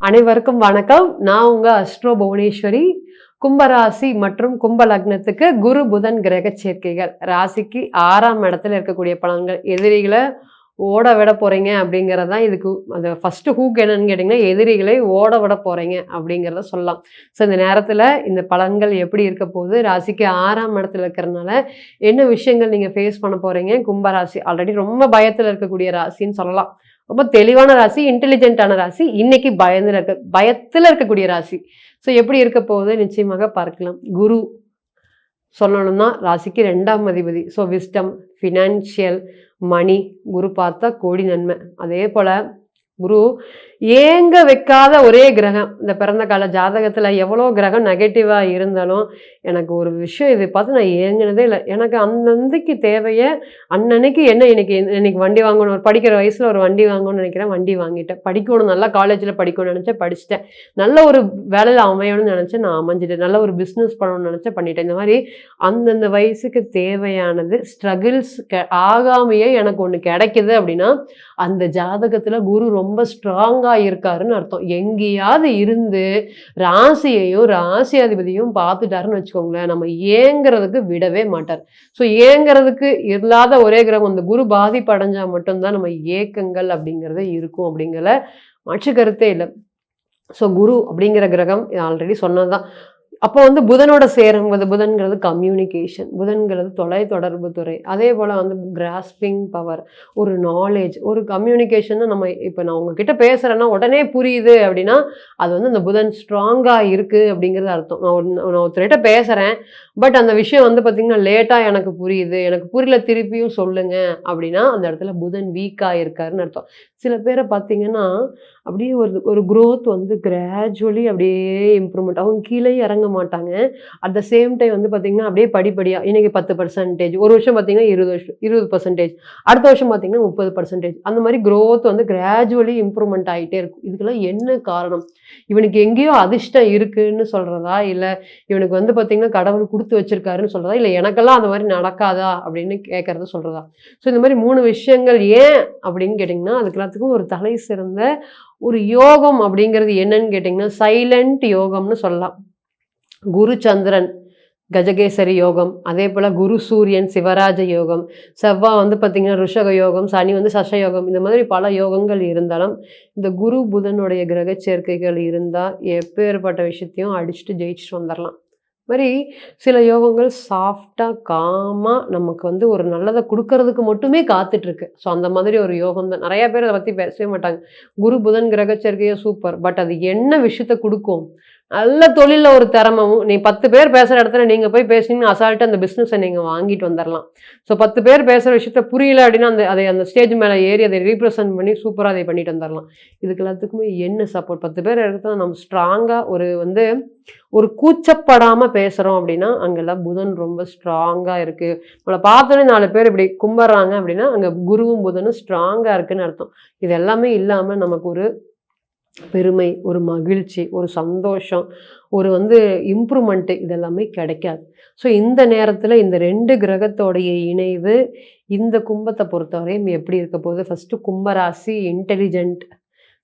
அனைவருக்கும் வணக்கம். நான் உங்க அஸ்ட்ரோ புவனேஸ்வரி. கும்பராசி மற்றும் கும்ப லக்னத்துக்கு குரு புதன் கிரக சேர்க்கைகள். ராசிக்கு 6ஆம் இடத்துல இருக்கக்கூடிய பலன்கள். எதிரிகளை ஓட விட போறீங்க அப்படிங்கிறது தான் இதுக்கு அந்த ஃபர்ஸ்ட் ஹூக் என்னன்னு கேட்டிங்கன்னா, எதிரிகளை ஓட விட போறீங்க அப்படிங்கிறத சொல்லலாம். ஸோ இந்த நேரத்தில் இந்த பலன்கள் எப்படி இருக்க போகுது, ராசிக்கு 6ஆம் இடத்துல இருக்கிறதுனால என்ன விஷயங்கள் நீங்கள் ஃபேஸ் பண்ண போறீங்க. கும்பராசி ஆல்ரெடி ரொம்ப பயத்தில் இருக்கக்கூடிய ராசின்னு சொல்லலாம். ரொம்ப தெளிவான ராசி, இன்டெலிஜென்ட்டான ராசி. இன்னைக்கு பயத்தில் இருக்கக்கூடிய ராசி. ஸோ எப்படி இருக்க போகுது நிச்சயமாக பார்க்கலாம். குரு சொல்லணும்னா ராசிக்கு 2ஆம் அதிபதி. ஸோ விஸ்டம், ஃபினான்ஷியல், மணி. குரு பார்த்தா கோடி நன்மை. அதே போல் குரு ஏங்க வைக்காத ஒரே கிரகம். இந்த பிறந்த கால ஜாதகத்தில் எவ்வளோ கிரகம் நெகட்டிவாக இருந்தாலும் எனக்கு ஒரு விஷயம் இதை பார்த்து நான் ஏங்கினதே இல்லை. எனக்கு அந்தன்னைக்கு தேவையை அன்னன்னைக்கு என்ன இன்னைக்கு வண்டி வாங்கணும், ஒரு படிக்கிற வயசில் ஒரு வண்டி வாங்கணும்னு நினைக்கிறேன், வண்டி வாங்கிட்டேன். படிக்கணும், நல்லா காலேஜில் படிக்கணும்னு நினச்சேன், படிச்சுட்டேன். நல்ல ஒரு வேலையில் அமையணும்னு நினச்சேன், நான் அமைஞ்சிட்டேன். நல்ல ஒரு பிஸ்னஸ் பண்ணணும்னு நினச்சேன், பண்ணிட்டேன். இந்த மாதிரி அந்தந்த வயசுக்கு தேவையானது ஸ்ட்ரகிள்ஸ் ஆகாமையே எனக்கு ஒன்று கிடைக்குது அப்படின்னா அந்த ஜாதகத்தில் குரு ரொம்ப ஸ்ட்ராங்காக இருக்காருன்னு அர்த்தம். எங்கேயாவது இருந்து ராசியையும் ராசியாதிபதியும் பார்த்துட்டாருன்னு வச்சுக்கோங்களேன், நம்ம ஏங்கிறதுக்கு விடவே மாட்டார். ஸோ ஏங்கிறதுக்கு இல்லாத ஒரே கிரகம் அந்த குரு பாதிப்பு அடைஞ்சா மட்டும்தான் நம்ம ஏக்கங்கள் அப்படிங்கிறத இருக்கும் அப்படிங்கிற மாற்று கருத்தே இல்லை. ஸோ குரு அப்படிங்கிற கிரகம் ஆல்ரெடி சொன்னதுதான். அப்போ புதனோட சேரும்போது புதன்கிறது கம்யூனிகேஷன், புதன்கிறது தொலைத்தொடர்பு துறை. அதே போல் கிராஸ்பிங் பவர், ஒரு நாலேஜ், ஒரு கம்யூனிகேஷன். நம்ம இப்போ நான் உங்ககிட்ட பேசுகிறேன்னா உடனே புரியுது அப்படின்னா அது அந்த புதன் ஸ்ட்ராங்காக இருக்குது அப்படிங்கிறது அர்த்தம். நான் ஒருத்தர்கிட்ட பேசுகிறேன், பட் அந்த விஷயம் பார்த்திங்கன்னா லேட்டாக எனக்கு புரியுது, எனக்கு புரியல, திருப்பியும் சொல்லுங்கள் அப்படின்னா அந்த இடத்துல புதன் வீக்காக இருக்காருன்னு அர்த்தம். சில பேரை பார்த்திங்கன்னா அப்படியே ஒரு க்ரோத் கிராஜுவலி அப்படியே இம்ப்ரூவ்மெண்ட், அவங்க கீழே இறங்க மாட்டாங்க. அட் த சேம் டைம் பார்த்திங்கன்னா அப்படியே படிப்படியாக இன்றைக்கி 10%, ஒரு வருஷம் பார்த்திங்கன்னா 20%, அடுத்த வருஷம் பார்த்திங்கன்னா 30%. அந்த மாதிரி க்ரோத் கிராஜுவலி இம்ப்ரூவ்மெண்ட் ஆகிட்டே இருக்கும். இதுக்கெல்லாம் என்ன காரணம்? இவனுக்கு எங்கேயோ அதிர்ஷ்டம் இருக்குன்னு சொல்கிறதா, இல்லை இவனுக்கு பார்த்திங்கன்னா கடவுள் கொடுத்து வச்சிருக்காருன்னு சொல்கிறதா, இல்லை எனக்கெல்லாம் அந்த மாதிரி நடக்காதா அப்படின்னு கேட்குறத சொல்கிறதா? ஸோ இந்த மாதிரி 3 விஷயங்கள் ஏன் அப்படின்னு கேட்டிங்கன்னா அதுக்கு எல்லாத்துக்கும் ஒரு தலை சிறந்த ஒரு யோகம் அப்படிங்கிறது என்னன்னு கேட்டிங்கன்னா சைலண்ட் யோகம்னு சொல்லலாம். குரு சந்திரன் கஜகேசரி யோகம், அதே போல் குரு சூரியன் சிவராஜ யோகம், செவ்வாய் பார்த்திங்கன்னா ருஷக யோகம், சனி சஷ யோகம். இந்த மாதிரி பல யோகங்கள் இருந்தாலும் இந்த குரு புதனுடைய கிரக சேர்க்கைகள் இருந்தால் எப்பேற்பட்ட விஷயத்தையும் அடிச்சுட்டு ஜெயிச்சுட்டு வந்துடலாம். மாதிரி சில யோகங்கள் சாஃப்டாக காமாக நமக்கு ஒரு நல்லதை கொடுக்கறதுக்கு மட்டுமே காத்துட்ருக்கு. ஸோ அந்த மாதிரி ஒரு யோகம் தான். நிறையா பேர் அதை பற்றி பேசவே மாட்டாங்க. குரு புதன் கிரக சேர்க்கையோ சூப்பர், பட் அது என்ன விஷயத்த கொடுக்கும்? நல்ல தொழிலில் ஒரு திறமையும், நீ 10 பேர் பேசுகிற இடத்துல நீங்கள் போய் பேசுனீங்கன்னா அசால்ட்டு அந்த பிஸ்னஸை நீங்கள் வாங்கிட்டு வந்துடலாம். ஸோ 10 பேர் பேசுகிற விஷயத்த புரியல அப்படின்னா அந்த ஸ்டேஜ் மேலே ஏறி அதை ரீப்ரசன்ட் பண்ணி சூப்பராக அதை பண்ணிட்டு வந்துடலாம். இதுக்கு எல்லாத்துக்குமே என்ன சப்போர்ட்? 10 பேர் இடத்துல நம்ம ஸ்ட்ராங்காக ஒரு கூச்சப்படாமல் பேசுகிறோம் அப்படின்னா அங்கெல்லாம் புதன் ரொம்ப ஸ்ட்ராங்காக இருக்குது. நம்மளை பார்த்தோன்னே 4 பேர் இப்படி கும்பிட்றாங்க அப்படின்னா அங்கே குருவும் புதனும் ஸ்ட்ராங்காக இருக்குதுன்னு அர்த்தம். இது எல்லாமே இல்லாமல் நமக்கு ஒரு பெருமை, ஒரு மகிழ்ச்சி, ஒரு சந்தோஷம், ஒரு இம்ப்ரூவ்மெண்ட்டு இதெல்லாமே கிடைக்காது. ஸோ இந்த நேரத்தில் இந்த 2 கிரகத்தோடைய இணைவு இந்த கும்பத்தை பொறுத்தவரையும் எப்படி இருக்க போகுது? ஃபஸ்ட்டு கும்பராசி இன்டெலிஜென்ட்,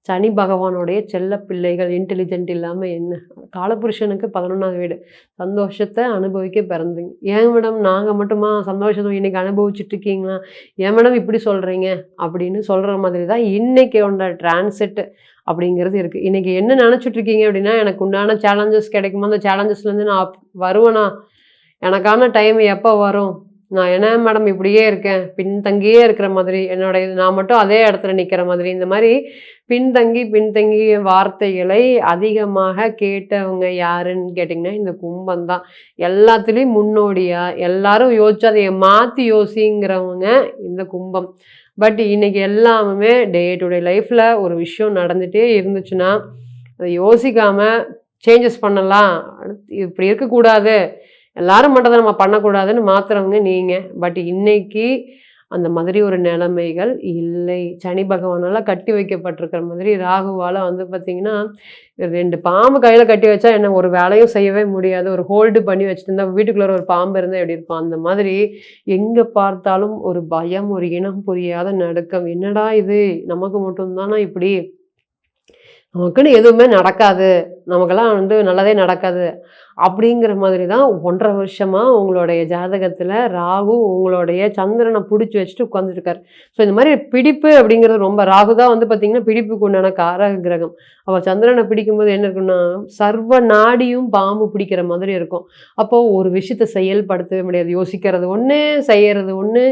சனி பகவானுடைய செல்ல பிள்ளைகள். இன்டெலிஜென்ட் இல்லாமல் என்ன? காலபுருஷனுக்கு 11ஆவது வீடு, சந்தோஷத்தை அனுபவிக்க பிறந்தீங்க. ஏன் மேடம் நாங்கள் மட்டுமா சந்தோஷத்தை இன்றைக்கி அனுபவிச்சுட்டு இருக்கீங்களா, ஏன் மேடம் இப்படி சொல்கிறீங்க அப்படின்னு சொல்கிற மாதிரி தான் இன்றைக்கி உண்ட டிரான்சிட் அப்படிங்கிறது இருக்குது. இன்றைக்கி என்ன நினச்சிட்ருக்கீங்க அப்படின்னா எனக்கு உண்டான சேலஞ்சஸ் கிடைக்குமா, அந்த சேலஞ்சஸ்லேருந்து நான் வருவேனா, எனக்கான டைம் எப்போ வரும், நான் என்ன மேடம் இப்படியே இருக்கேன், பின்தங்கியே இருக்கிற மாதிரி, நான் மட்டும் அதே இடத்துல நிற்கிற மாதிரி, இந்த மாதிரி பின்தங்கிய வார்த்தைகளை அதிகமாக கேட்டவங்க யாருன்னு கேட்டிங்கன்னா இந்த கும்பம் தான். எல்லாத்துலேயும் முன்னோடியாக எல்லாரும் யோசிச்சு அதை மாற்றி யோசிங்கிறவங்க இந்த கும்பம். பட் இன்றைக்கி எல்லாமே டே டு டே லைஃப்பில் ஒரு விஷயம் நடந்துகிட்டே இருந்துச்சுன்னா அதை யோசிக்காமல் சேஞ்சஸ் பண்ணலாம், இப்படி இருக்கக்கூடாது, எல்லாரும் மட்டும் நம்ம பண்ணக்கூடாதுன்னு மாத்துறவங்க நீங்கள். பட் இன்னைக்கு அந்த மாதிரி ஒரு நிலைமைகள் இல்லை. சனி பகவானால் கட்டி வைக்கப்பட்டிருக்கிற மாதிரி ராகுவால் பார்த்திங்கன்னா 2 பாம்பு கையில் கட்டி வச்சா என்ன ஒரு வேலையும் செய்யவே முடியாது. ஒரு ஹோல்டு பண்ணி வச்சுட்டு இருந்தால் வீட்டுக்குள்ளே ஒரு பாம்பு இருந்தால் எப்படி இருக்கும், அந்த மாதிரி எங்கே பார்த்தாலும் ஒரு பயம், ஒரு இனம் புரியாத நடுக்கம். என்னடா இது நமக்கு மட்டும்தானா இப்படி நமக்குன்னு எதுவுமே நடக்காது, நமக்கெல்லாம் வந்து நல்லதே நடக்காது அப்படிங்கிற மாதிரி தான் 1.5 வருஷமா உங்களுடைய ஜாதகத்துல ராகு உங்களுடைய சந்திரனை பிடிச்சி வச்சுட்டு உட்காந்துருக்காரு. ஸோ இந்த மாதிரி பிடிப்பு அப்படிங்கிறது ரொம்ப ராகு தான் வந்து பார்த்தீங்கன்னா பிடிப்புக்கு உண்டான காரக கிரகம். அவள் சந்திரனை பிடிக்கும்போது என்ன இருக்குன்னா சர்வ நாடியும் பாம்பு பிடிக்கிற மாதிரி இருக்கும். அப்போ ஒரு விஷயத்தை செயல்படுத்தவே முடியாது. யோசிக்கிறது ஒன்று, செய்யறது ஒன்று,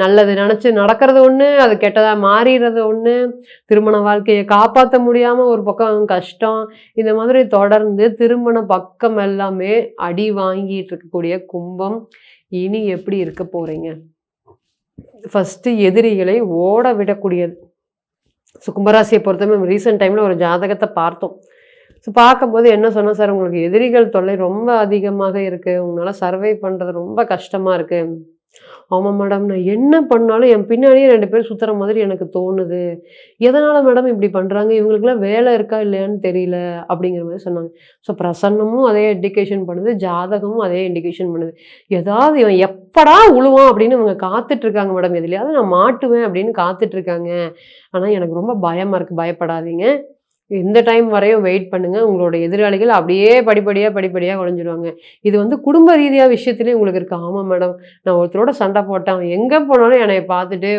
நல்லது நினச்சி நடக்கிறது ஒன்று, அது கெட்டதாக மாறிடுறது ஒன்று, திருமண வாழ்க்கையை காப்பாற்ற முடியாமல் ஒரு பக்கம் கஷ்டம். இந்த மாதிரி தொடர்ந்து திருமண பக்கம் எல்லாமே அடி வாங்கிட்டு இருக்கக்கூடிய கும்பம் இனி எப்படி இருக்க போறீங்க? ஃபர்ஸ்ட் எதிரிகளை ஓட விடக்கூடியது. ஸோ கும்பராசியை பொறுத்தவரை ரீசெண்ட் டைம்ல ஒரு ஜாதகத்தை பார்த்தோம். ஸோ பார்க்கும்போது என்ன சொன்னா, சார் உங்களுக்கு எதிரிகள் தொல்லை ரொம்ப அதிகமாக இருக்கு, உங்களால சர்வை பண்றது ரொம்ப கஷ்டமா இருக்கு. ஆமாம் மேடம், நான் என்ன பண்ணாலும் என் பின்னாடியே 2 பேர் சுத்துற மாதிரி எனக்கு தோணுது. எதனால மேடம் இப்படி பண்றாங்க? இவங்களுக்குலாம் வேலை இருக்கா இல்லையான்னு தெரியல அப்படிங்கிற மாதிரி சொன்னாங்க. ஸோ பிரசன்னமும் அதே இண்டிகேஷன் பண்ணுது, ஜாதகமும் அதே இண்டிகேஷன் பண்ணுது. ஏதாவது இவன் எப்படா உழுவான் அப்படின்னு இவங்க காத்துட்டு இருக்காங்க மேடம். எதுலையாவது நான் மாட்டுவேன் அப்படின்னு காத்துட்டு இருக்காங்க. ஆனா எனக்கு ரொம்ப பயமா இருக்கு. பயப்படாதீங்க. இந்த டைம் வரையும் வெயிட் பண்ணுங்க. உங்களோட எதிராளிகள் அப்படியே படிப்படியா குறைஞ்சிருவாங்க. இது வந்து குடும்ப ரீதியா விஷயத்திலேயே உங்களுக்கு இருக்கு. ஆமா மேடம், நான் ஒருத்தரோட சண்டை போட்டேன். அவன் எங்க போனாலும் என்னைய பார்த்துட்டு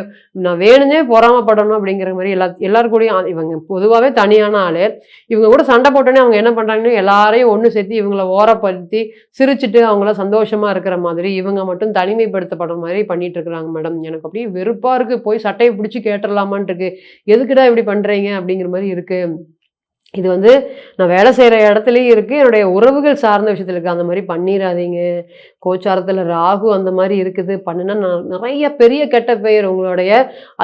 நான் வேணும்னே பொறாமப்படணும் அப்படிங்கிற மாதிரி எல்லார் கூடயும் இவங்க பொதுவாவே தனியான ஆளு. இவங்க கூட சண்டை போட்டோன்னே அவங்க என்ன பண்றாங்கன்னா எல்லாரையும் ஒன்று சேர்த்து இவங்கள ஓரப்படுத்தி சிரிச்சுட்டு அவங்கள சந்தோஷமா இருக்கிற மாதிரி, இவங்க மட்டும் தனிமைப்படுத்தப்படுற மாதிரி பண்ணிட்டு இருக்கிறாங்க மேடம். எனக்கு அப்படியே வெறுப்பா இருக்கு. போய் சட்டையை பிடிச்சி கேட்டுடலாமான் இருக்கு. எதுக்குடா இப்படி பண்றீங்க அப்படிங்கிற மாதிரி இருக்கு. இது வந்து நான் வேலை செய்கிற இடத்துலையும் இருக்குது, என்னுடைய உறவுகள் சார்ந்த விஷயத்தில் இருக்குது. அந்த மாதிரி பண்ணிடாதீங்க. கோச்சாரத்தில் ராகு அந்த மாதிரி இருக்குது. பண்ணுனா நிறைய பெரிய கெட்ட பெயர், உங்களுடைய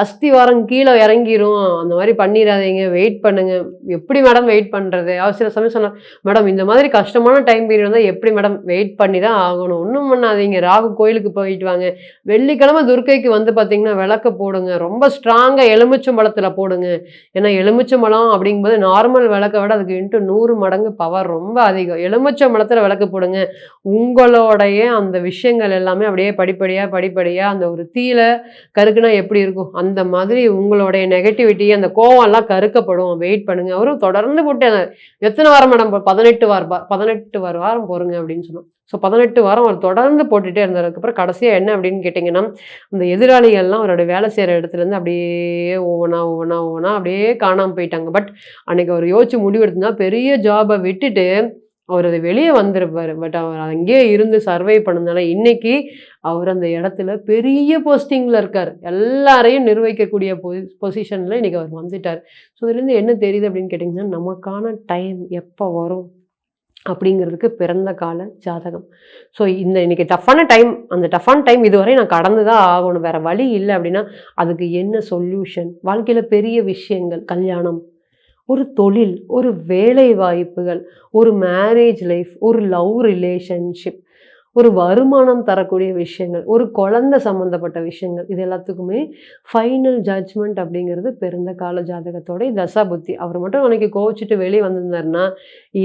அஸ்திவாரம் கீழே இறங்கிரும். அந்த மாதிரி பண்ணிடாதீங்க. வெயிட் பண்ணுங்க. எப்படி மேடம் வெயிட் பண்ணுறது? சில சமயம் சொன்னால், மேடம் இந்த மாதிரி கஷ்டமான டைம் பீரியட் தான் எப்படி மேடம் வெயிட் பண்ணி தான் ஆகணும். ஒன்றும் பண்ணாதீங்க. ராகு கோயிலுக்கு போயிட்டு வாங்க. வெள்ளிக்கிழமை துர்க்கைக்கு வந்து பார்த்தீங்கன்னா விளக்கு போடுங்க. ரொம்ப ஸ்ட்ராங்காக எலுமிச்சம்பழத்தில் போடுங்க. ஏன்னா எலுமிச்சம்பழம் அப்படிங்கும்போது நார்மல் விளக்கை விட அதுக்கு இன்ட்டு 100 மடங்கு பவர் ரொம்ப அதிகம். எலுமிச்சம்பழத்தில் விளக்கு போடுங்க. உங்களுடைய அந்த விஷயங்கள் எல்லாமே அப்படியே படிப்படியா அந்த ஒரு தீயில கருக்குனா எப்படி இருக்கும் அந்த மாதிரி உங்களுடைய நெகட்டிவிட்டி அந்த கோவம் எல்லாம் கருக்கப்படும். வெயிட் பண்ணுங்க. அவரும் தொடர்ந்து போட்டு எத்தனை வாரம் மேடம்? 18 வாரம் போருங்க அப்படின்னு சொன்னோம். ஸோ 18 வாரம் அவர் தொடர்ந்து போட்டுகிட்டே இருந்தார். அதுக்கப்புறம் கடைசியாக என்ன அப்படின்னு கேட்டிங்கன்னா, அந்த எதிராளிகள்லாம் அவரோட வேலை செய்கிற இடத்துலேருந்து அப்படியே ஒவ்வொன்றா அப்படியே காணாமல் போயிட்டாங்க. பட் அன்னைக்கு அவர் யோசிச்சு முடிவு எடுத்துனா பெரிய ஜாபை விட்டுட்டு அவர் அதை வெளியே வந்திருப்பார். பட் அவர் அங்கேயே இருந்து சர்வை பண்ணதுனால இன்னைக்கு அவர் அந்த இடத்துல பெரிய போஸ்டிங்கில் இருக்கார். எல்லாரையும் நிர்வகிக்கக்கூடிய பொசிஷனில் இன்னைக்கு அவர் வந்துட்டார். ஸோ இதுலேருந்து என்ன தெரியுது அப்படின்னு கேட்டிங்கன்னா, நமக்கான டைம் எப்போ வரும் அப்படிங்கிறதுக்கு பிறந்த கால ஜாதகம். ஸோ இன்னைக்கு டஃப்பான டைம், அந்த டஃப்பான டைம் இதுவரை நான் கடந்து தான் ஆகணும், வேற வழி இல்லை அப்படின்னா அதுக்கு என்ன சொல்யூஷன்? வாழ்க்கையில் பெரிய விஷயங்கள், கல்யாணம், ஒரு தொழில், ஒரு வேலை வாய்ப்புகள், ஒரு மேரேஜ் லைஃப், ஒரு லவ் ரிலேஷன்ஷிப், ஒரு வருமானம் தரக்கூடிய விஷயங்கள், ஒரு குழந்தை சம்மந்தப்பட்ட விஷயங்கள், இது எல்லாத்துக்குமே ஃபைனல் ஜட்ஜ்மெண்ட் அப்படிங்கிறது பிறந்த கால ஜாதகத்தோட தசா புத்தி. அவர் மட்டும் அன்னைக்கு கோவிச்சுட்டு வெளியே வந்திருந்தாருன்னா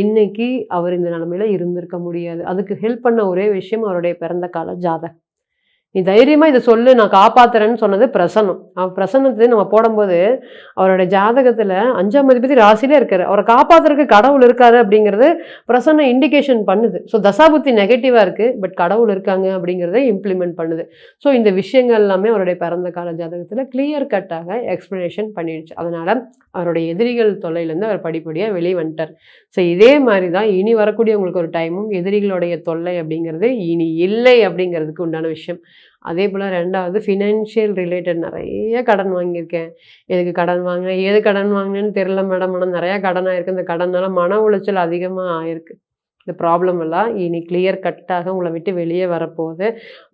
இன்னைக்கு அவர் இந்த நிலைமையில இருந்திருக்க முடியாது. அதுக்கு ஹெல்ப் பண்ண ஒரே விஷயம் அவருடைய பிறந்த கால ஜாதகம். நீ தைரியமாக இதை சொல்லு, நான் காப்பாத்துறேன்னு சொன்னது பிரசன்னம். பிரசன்னத்தை நம்ம போடும்போது அவரோட ஜாதகத்தில் 5ஆம் அதிபதி ராசிலே இருக்காரு. அவரை காப்பாத்துறதுக்கு கடவுள் இருக்காரு அப்படிங்கிறது பிரசன்னம் இண்டிகேஷன் பண்ணுது. ஸோ தசாபுத்தி நெகட்டிவாக இருக்குது, பட் கடவுள் இருக்காங்க அப்படிங்கிறத இம்ப்ளிமெண்ட் பண்ணுது. ஸோ இந்த விஷயங்கள் எல்லாமே அவருடைய பிறந்த கால ஜாதகத்தில் கிளியர் கட்டாக எக்ஸ்பிளனேஷன் பண்ணிடுச்சு. அதனால் அவருடைய எதிரிகள் தொல்லையிலேருந்து அவர் படிப்படியாக வெளியே வந்துட்டார். ஸோ இதே மாதிரி தான் இனி வரக்கூடிய உங்களுக்கு ஒரு டைமும் எதிரிகளுடைய தொல்லை அப்படிங்கிறது இனி இல்லை அப்படிங்கிறதுக்கு உண்டான விஷயம். அதே போல் 2வது ஃபினான்ஷியல் ரிலேட்டட் நிறைய கடன் வாங்கியிருக்கேன். எதுக்கு கடன் வாங்கினேன், ஏது கடன் வாங்கினேன்னு தெரியல மேடம். ஆனால் நிறையா கடன் ஆயிருக்கு. இந்த கடனால மன உளைச்சல் அதிகமாக ஆயிருக்கு. இந்த ப்ராப்ளம் எல்லாம் இனி கிளியர் கட்டாக உங்களை விட்டு வெளியே வரப்போகுது.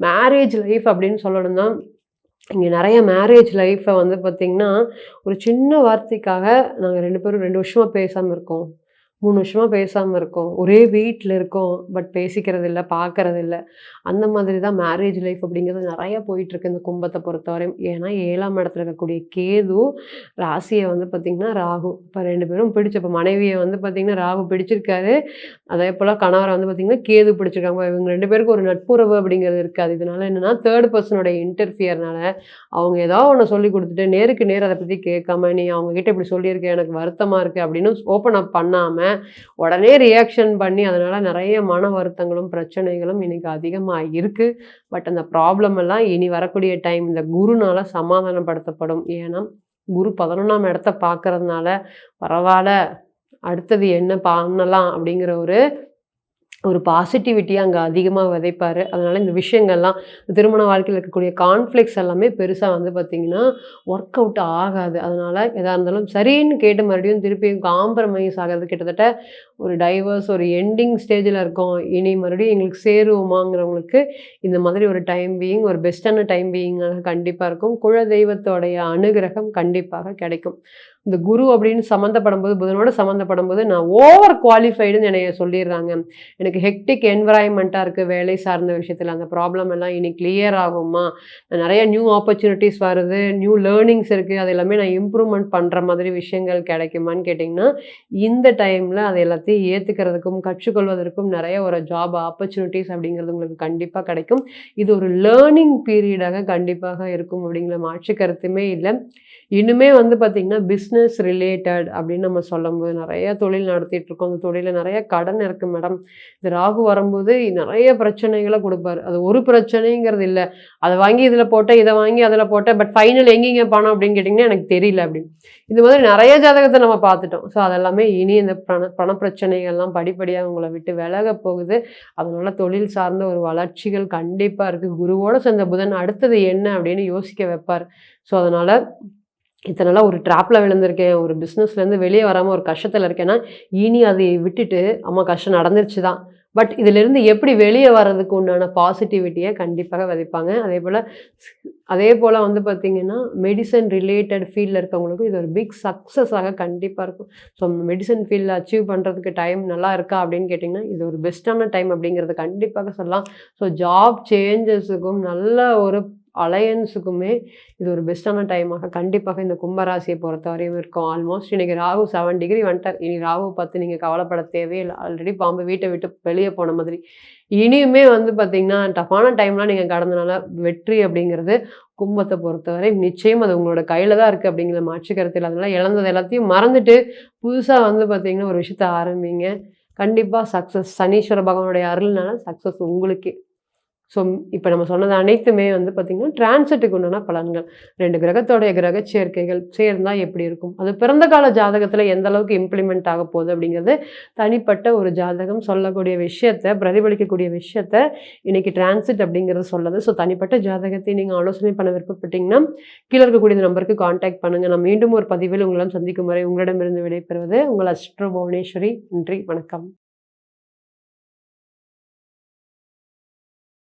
மேரேஜ் லைஃப் அப்படின்னு சொல்லணும்னா இங்கே நிறைய மேரேஜ் லைஃப்பை வந்து பார்த்திங்கன்னா ஒரு சின்ன வார்த்தைக்காக நாங்கள் 2 பேரும் 2 வருஷமாக பேசாமல் இருக்கோம். 3 வருஷமா பேசாம இருக்கோம். ஒரே வீட்ல இருக்கோம். பட் பேசிக்கிறது இல்ல, பார்க்கறது இல்ல. அந்த மாதிரி தான் மேரேஜ் லைஃப் அப்படிங்கிறது நெறைய போயிட்டுருக்கு இந்த கும்பத்த பொறுத்தவரையும். ஏன்னா 7ஆம் இடத்துல இருக்கக்கூடிய கேது, ராசிய வந்து பார்த்தீங்கன்னா ராகு. இப்ப 2 பேரும் இப்ப மனைவிய வந்து பார்த்தீங்கன்னா ராகு பிடிச்சிருக்காரு. அதேபோல கணவர வந்து பார்த்தீங்கன்னா கேது பிடிச்சிருக்காங்க. இவங்க 2 பேருக்கும் ஒரு நட்புறவு அப்படிங்கிறது இருக்காது. இதனால என்னன்னா, 3 பெர்சனோட இன்டர்ஃபியர்னால அவங்க ஏதாவது ஒண்ணு சொல்லிக் குடுத்துட்டு, நேருக்கு நேர் அத பத்தி கேட்காம, "நீ அவங்க கிட்ட இப்படி சொல்லியிருக்க, எனக்கு வருத்தமா இருக்கு" அப்படின்னு ஓப்பன் அப் பண்ணாம, உடனே ரியாக்ஷன் பண்ணி, அதனால நெறைய மன வருத்தங்களும், பிரச்சனைகளும் இன்னைக்கு அதிகமா இருக்கு. பட் அந்த ப்ராப்ளம் எல்லாம் இனி வரக்கூடிய டைம் இந்த குருனால சமாதானப்படுத்தப்படும். ஏன்னா, குரு 11ஆம் இடத்த பார்க்கறதுனால, பரவால்ல அடுத்தது என்ன பண்ணலாம் அப்படிங்கிற ஒரு ஒரு பாசிட்டிவிட்டிய அங்க அதிகமா விதைப்பாரு. அதனால இந்த விஷயங்கள்லாம் திருமண வாழ்க்கையில இருக்கக்கூடிய கான்ஃப்ளிக்ட்ஸ் எல்லாமே பெருசா வந்து பார்த்தீங்கன்னா, ஒர்க் அவுட் ஆகாது. அதனால எதா இருந்தாலும் சரின்னு கேட்டு மறுபடியும் திருப்பியும் காம்ப்ரமைஸ் ஆகுறது கிட்டத்தட்ட ஒரு டைவர்ஸ் ஒரு எண்டிங் ஸ்டேஜ்ல இருக்கோம். இனி மறுபடியும் எங்களுக்கு சேருவோமாங்கிறவங்களுக்கு இந்த மாதிரி ஒரு டைம் பீயிங் ஒரு பெஸ்ட்டான டைம் பீயிங்காக கண்டிப்பா இருக்கும். குலதெய்வத்தோடைய அனுகிரகம் கண்டிப்பாக கிடைக்கும். இந்த குரு அப்படின்னு சம்மந்தப்படும்போது, புதனோட சம்மந்தப்படும்போது நான் ஓவர் குவாலிஃபைடுன்னு என்னைய சொல்லிர்றாங்க. எனக்கு ஹெக்டிக் என்வைரன்மெண்ட்டா இருக்கு வேலை சார்ந்த விஷயத்துல. அந்த ப்ராப்ளம் எல்லாம் இனி கிளியர் ஆகுமா? நெறைய நியூ ஆப்பர்ச்சுனிட்டீஸ் வருது. நியூ லேர்னிங்ஸ் இருக்கு. அது எல்லாமே நான் இம்ப்ரூவ்மெண்ட் பண்ற மாதிரி விஷயங்கள் கிடைக்குமான்னு கேட்டீங்கன்னா, இந்த டைம்ல அது எல்லாத்தையும் ஏத்துக்கிறதுக்கும், கற்றுக்கொள்வதற்கும் நெறைய ஒரு ஜாப் ஆப்பர்ச்சுனிட்டீஸ் அப்படிங்கிறது உங்களுக்கு கண்டிப்பா கிடைக்கும். இது ஒரு லேர்னிங் பீரியடாக கண்டிப்பாக இருக்கும் அப்படிங்கிற மாற்று கருத்துமே இல்ல. இன்னுமே வந்து பார்த்தீங்கன்னா, பிசினஸ் ரிலேட்டட் அப்படின்னு நம்ம சொல்லும்போது நெறைய தொழில் நடத்திட்டு இருக்கோம். அந்த தொழில்ல நெறைய கடன் இருக்கு மேடம். இந்த ராகு வரும்போது நெறைய பிரச்சனைகள குடுப்பாரு. அது ஒரு பிரச்சனைங்கிறது இல்ல. அத வாங்கி இதில போட்டேன், இத வாங்கி அதில போட்டேன். பட் ஃபைனல் எங்கேங்க பணம் அப்படின்னு கேட்டீங்கன்னா, எனக்கு தெரியல அப்படின்னு. இந்த மாதிரி நெறைய ஜாதகத்த நம்ம பார்த்துட்டோம். ஸோ அதெல்லாமே இனி இந்த பண பிரச்சனைகள்லாம் படிப்படியா உங்கள விட்டு விலக போகுது. அதனால தொழில் சார்ந்த ஒரு வளர்ச்சிகள் கண்டிப்பா இருக்கு. குருவோட சேர்ந்த புதன் அடுத்தது என்ன அப்படின்னு யோசிக்க வைப்பார். ஸோ அதனால இத்தன நாளா ஒரு ட்ராப்ல விழுந்திருக்கேன். ஒரு பிசினஸ்லேருந்து வெளிய வராம ஒரு கஷ்டத்துல இருக்கேன்னா, இனி அதை விட்டுட்டு, ஆமா கஷ்டம் நடந்துருச்சு தான். பட் இதிலிருந்து எப்படி வெளிய வர்றதுக்கு உண்டான பாசிட்டிவிட்டிய கண்டிப்பாக விதைப்பாங்க. அதேபோல வந்து பார்த்தீங்கன்னா, மெடிசின் ரிலேட்டட் ஃபீல்ட்ல இருக்கவங்களுக்கும் இது ஒரு பிக் சக்சஸாக கண்டிப்பா இருக்கும். ஸோ மெடிசின் ஃபீல்ட்ல அச்சீவ் பண்றதுக்கு டைம் நல்லா இருக்கா அப்படின்னு கேட்டீங்கன்னா, இது ஒரு பெஸ்ட்டான டைம் அப்படிங்கிறத கண்டிப்பாக சொல்லலாம். ஸோ ஜாப் சேஞ்சஸுக்கும் நல்ல ஒரு அலையன்ஸுக்குமே இது ஒரு பெஸ்ட்டான டைமாக கண்டிப்பாக இந்த கும்பராசியை பொறுத்தவரையும் இருக்கும். ஆல்மோஸ்ட் இன்னைக்கு ராகு 7 டிகிரி வந்துட்டார். இனி ராகு பார்த்து நீங்க கவலைப்பட தேவையில்ல. ஆல்ரெடி பாம்பு வீட்ட விட்டு வெளிய போன மாதிரி. இனியுமே வந்து பார்த்தீங்கன்னா, டஃப்பான டைம்லாம் நீங்க கடந்தனால வெற்றி அப்படிங்கிறது கும்பத்த பொறுத்தவரை நிச்சயம் அது உங்களோட கையில தான் இருக்கு அப்படிங்கிற மாற்று கருத்து இல்ல. அதனால இழந்தது எல்லாத்தையும் மறந்துட்டு, புதுசா வந்து பார்த்தீங்கன்னா, ஒரு விஷயத்த ஆரம்பிங்க. கண்டிப்பா சக்சஸ். சனீஸ்வர பகவானுடைய அருள்னால சக்சஸ் உங்களுக்கே. ஸோ, இப்ப நம்ம சொன்னது அனைத்துமே வந்து பார்த்தீங்கன்னா, டிரான்சிட்டுக்கு உண்டான பலன்கள். 2 கிரகத்தோடைய கிரக சேர்க்கைகள் சேர்ந்தா எப்படி இருக்கும்? அது பிறந்த கால ஜாதகத்தில எந்த அளவுக்கு இம்ப்ளிமெண்ட் ஆக போகுது அப்படிங்கிறது, தனிப்பட்ட ஒரு ஜாதகம் சொல்லக்கூடிய விஷயத்த, பிரதிபலிக்கக்கூடிய விஷயத்த இன்னைக்கு டிரான்சிட் அப்படிங்கிறது சொல்லுது. ஸோ, தனிப்பட்ட ஜாதகத்தை நீங்க ஆலோசனை பண்ண விருப்பப்பட்டீங்கன்னா, கீழ இருக்கக்கூடிய இந்த நம்பருக்கு கான்டாக்ட் பண்ணுங்க. நான் மீண்டும் ஒரு பதிவில் உங்களிடம் சந்திக்கும் வரை உங்களிடமிருந்து விடைபெறுவது உங்கள் அஸ்ட்ரோ புவனேஸ்வரி. நன்றி, வணக்கம்.